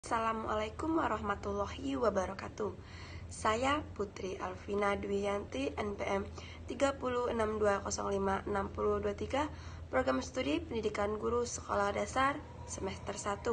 Assalamualaikum warahmatullahi wabarakatuh. Saya Putri Alvina Dwiyanti, NPM 306205623, Program Studi Pendidikan Guru Sekolah Dasar Semester 1.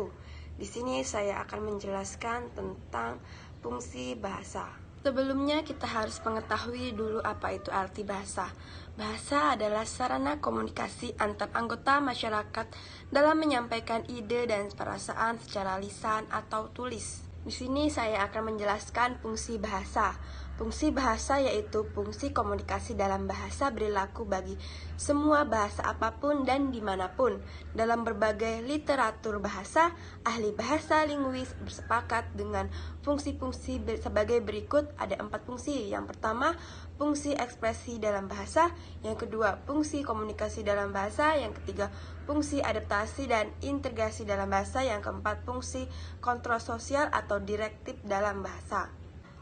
Di sini saya akan menjelaskan tentang fungsi bahasa. Sebelumnya kita harus mengetahui dulu apa itu arti bahasa. Bahasa adalah sarana komunikasi antar anggota masyarakat dalam menyampaikan ide dan perasaan secara lisan atau tulis. Di sini saya akan menjelaskan fungsi bahasa. Fungsi bahasa yaitu fungsi komunikasi dalam bahasa berlaku bagi semua bahasa apapun dan dimanapun. Dalam berbagai literatur bahasa, ahli bahasa linguis bersepakat dengan fungsi-fungsi sebagai berikut. Ada 4 fungsi. Yang pertama, fungsi ekspresi dalam bahasa. Yang kedua, fungsi komunikasi dalam bahasa. Yang ketiga, fungsi adaptasi dan integrasi dalam bahasa. Yang keempat, fungsi kontrol sosial atau direktif dalam bahasa.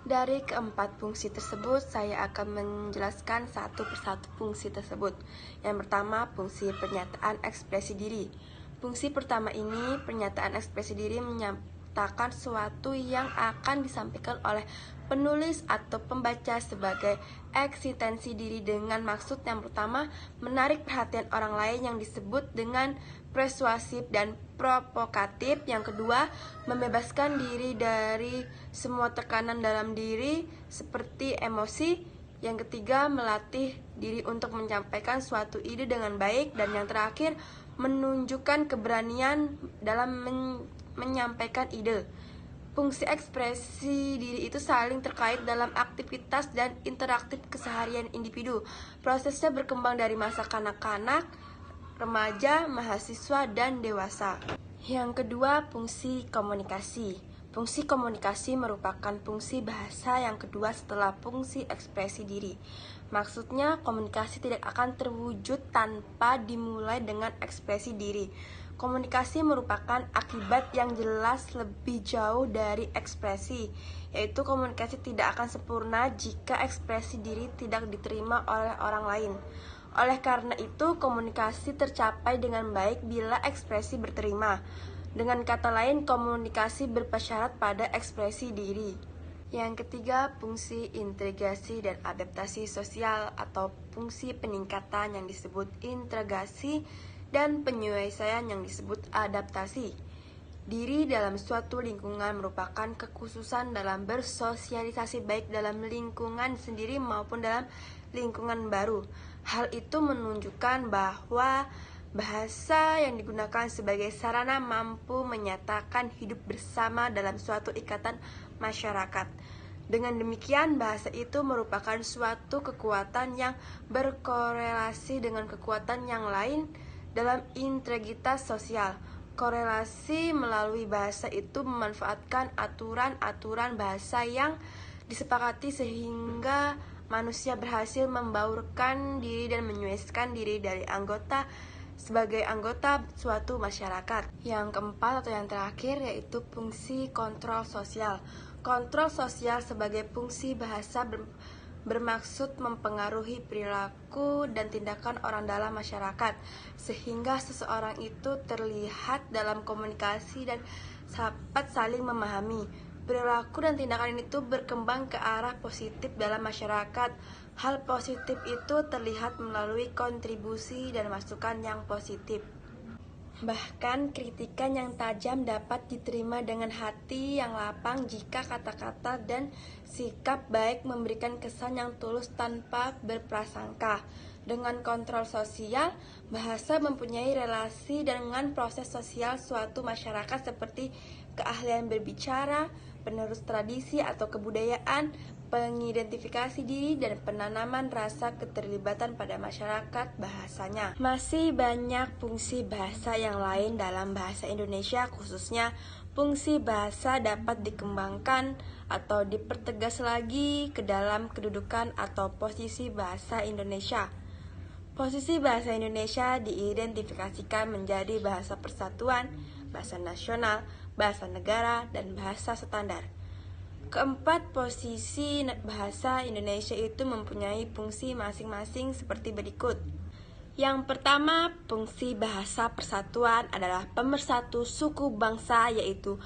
Dari keempat fungsi tersebut, saya akan menjelaskan satu persatu fungsi tersebut. Yang pertama, fungsi pernyataan ekspresi diri. Fungsi pertama ini, pernyataan ekspresi diri, menyatakan sesuatu yang akan disampaikan oleh penulis atau pembaca sebagai eksistensi diri dengan maksud yang pertama, menarik perhatian orang lain yang disebut dengan persuasif dan provokatif. Yang kedua, membebaskan diri dari semua tekanan dalam diri seperti emosi. Yang ketiga, melatih diri untuk menyampaikan suatu ide dengan baik. Dan yang terakhir, menunjukkan keberanian dalam menyampaikan ide. Fungsi ekspresi diri itu saling terkait dalam aktivitas dan interaktif keseharian individu. Prosesnya berkembang dari masa kanak-kanak, remaja, mahasiswa, dan dewasa. Yang kedua, fungsi komunikasi. Fungsi komunikasi merupakan fungsi bahasa yang kedua setelah fungsi ekspresi diri. Maksudnya, komunikasi tidak akan terwujud tanpa dimulai dengan ekspresi diri. Komunikasi merupakan akibat yang jelas lebih jauh dari ekspresi, yaitu komunikasi tidak akan sempurna jika ekspresi diri tidak diterima oleh orang lain. Oleh karena itu, komunikasi tercapai dengan baik bila ekspresi berterima. Dengan kata lain, komunikasi berpersyarat pada ekspresi diri. Yang ketiga, fungsi integrasi dan adaptasi sosial atau fungsi peningkatan yang disebut integrasi dan penyelesaian yang disebut adaptasi. Diri dalam suatu lingkungan merupakan kekhususan dalam bersosialisasi baik dalam lingkungan sendiri maupun dalam lingkungan baru. Hal itu menunjukkan bahwa bahasa yang digunakan sebagai sarana mampu menyatakan hidup bersama dalam suatu ikatan masyarakat. Dengan demikian, bahasa itu merupakan suatu kekuatan yang berkorelasi dengan kekuatan yang lain dalam integritas sosial. Korelasi melalui bahasa itu memanfaatkan aturan-aturan bahasa yang disepakati sehingga manusia berhasil membaurkan diri dan menyesuaikan diri dari anggota sebagai anggota suatu masyarakat. Yang keempat atau yang terakhir yaitu fungsi kontrol sosial. Kontrol sosial sebagai fungsi bahasa bermaksud mempengaruhi perilaku dan tindakan orang dalam masyarakat sehingga seseorang itu terlihat dalam komunikasi dan dapat saling memahami. Perilaku dan tindakan itu berkembang ke arah positif dalam masyarakat. Hal positif itu terlihat melalui kontribusi dan masukan yang positif. Bahkan kritikan yang tajam dapat diterima dengan hati yang lapang jika kata-kata dan sikap baik memberikan kesan yang tulus tanpa berprasangka. Dengan kontrol sosial, bahasa mempunyai relasi dengan proses sosial suatu masyarakat seperti keahlian berbicara, penerus tradisi atau kebudayaan, pengidentifikasi diri, dan penanaman rasa keterlibatan pada masyarakat bahasanya. Masih banyak fungsi bahasa yang lain dalam bahasa Indonesia, khususnya fungsi bahasa dapat dikembangkan atau dipertegas lagi ke dalam kedudukan atau posisi bahasa Indonesia. Posisi bahasa Indonesia diidentifikasikan menjadi bahasa persatuan, bahasa nasional, bahasa negara, dan bahasa standar. Keempat posisi bahasa Indonesia itu mempunyai fungsi masing-masing seperti berikut. Yang pertama, fungsi bahasa persatuan adalah pemersatu suku bangsa, yaitu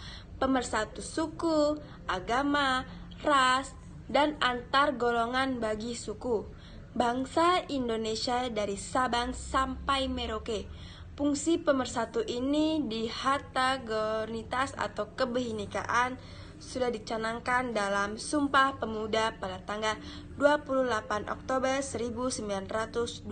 pemersatu suku, agama, ras, dan antar golongan bagi suku. Bangsa Indonesia dari Sabang sampai Merauke. Fungsi pemersatu ini di harta gornitas atau kebinekaan sudah dicanangkan dalam Sumpah Pemuda pada tanggal 28 Oktober 1928.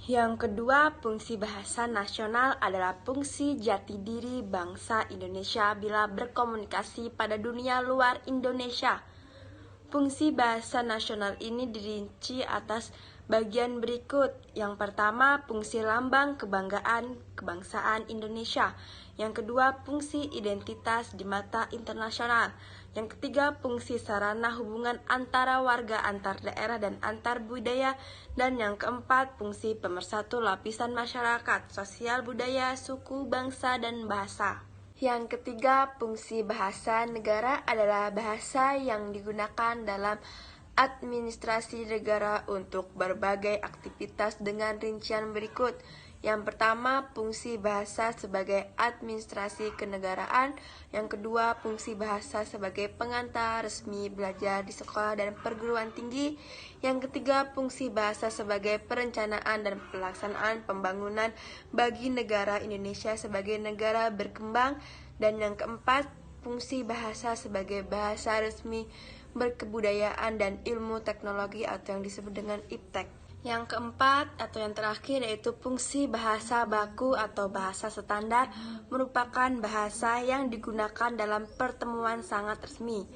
Yang kedua, fungsi bahasa nasional adalah fungsi jati diri bangsa Indonesia bila berkomunikasi pada dunia luar Indonesia. Fungsi bahasa nasional ini dirinci atas bagian berikut. Yang pertama, fungsi lambang kebanggaan kebangsaan Indonesia. Yang kedua, fungsi identitas di mata internasional. Yang ketiga, fungsi sarana hubungan antara warga antar daerah dan antar budaya. Dan yang keempat, fungsi pemersatu lapisan masyarakat, sosial, budaya, suku, bangsa, dan bahasa. Yang ketiga, fungsi bahasa negara adalah bahasa yang digunakan dalam administrasi negara untuk berbagai aktivitas dengan rincian berikut. Yang pertama, fungsi bahasa sebagai administrasi kenegaraan. Yang kedua, fungsi bahasa sebagai pengantar resmi belajar di sekolah dan perguruan tinggi. Yang ketiga, fungsi bahasa sebagai perencanaan dan pelaksanaan pembangunan bagi negara Indonesia sebagai negara berkembang. Dan yang keempat, fungsi bahasa sebagai bahasa resmi berkebudayaan dan ilmu teknologi atau yang disebut dengan iptek. Yang keempat atau yang terakhir yaitu fungsi bahasa baku atau bahasa standar, merupakan bahasa yang digunakan dalam pertemuan sangat resmi.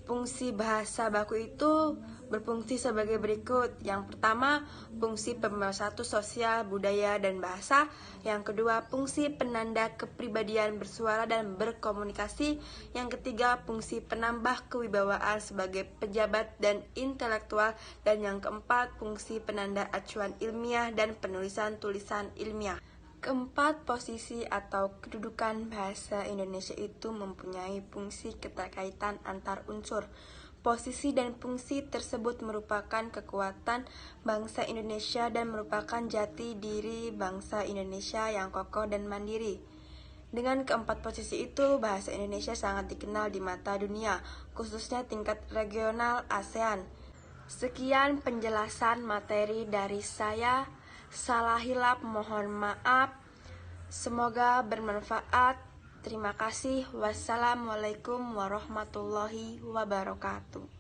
Fungsi bahasa baku itu berfungsi sebagai berikut. Yang pertama, fungsi pemersatu sosial, budaya, dan bahasa. Yang kedua, fungsi penanda kepribadian bersuara dan berkomunikasi. Yang ketiga, fungsi penambah kewibawaan sebagai pejabat dan intelektual. Dan yang keempat, fungsi penanda acuan ilmiah dan penulisan tulisan ilmiah. Keempat, posisi atau kedudukan bahasa Indonesia itu mempunyai fungsi keterkaitan antar unsur. Posisi dan fungsi tersebut merupakan kekuatan bangsa Indonesia dan merupakan jati diri bangsa Indonesia yang kokoh dan mandiri. Dengan keempat posisi itu, bahasa Indonesia sangat dikenal di mata dunia, khususnya tingkat regional ASEAN. Sekian penjelasan materi dari saya. Salah hilap mohon maaf. Semoga bermanfaat. Terima kasih. Wassalamualaikum warahmatullahi wabarakatuh.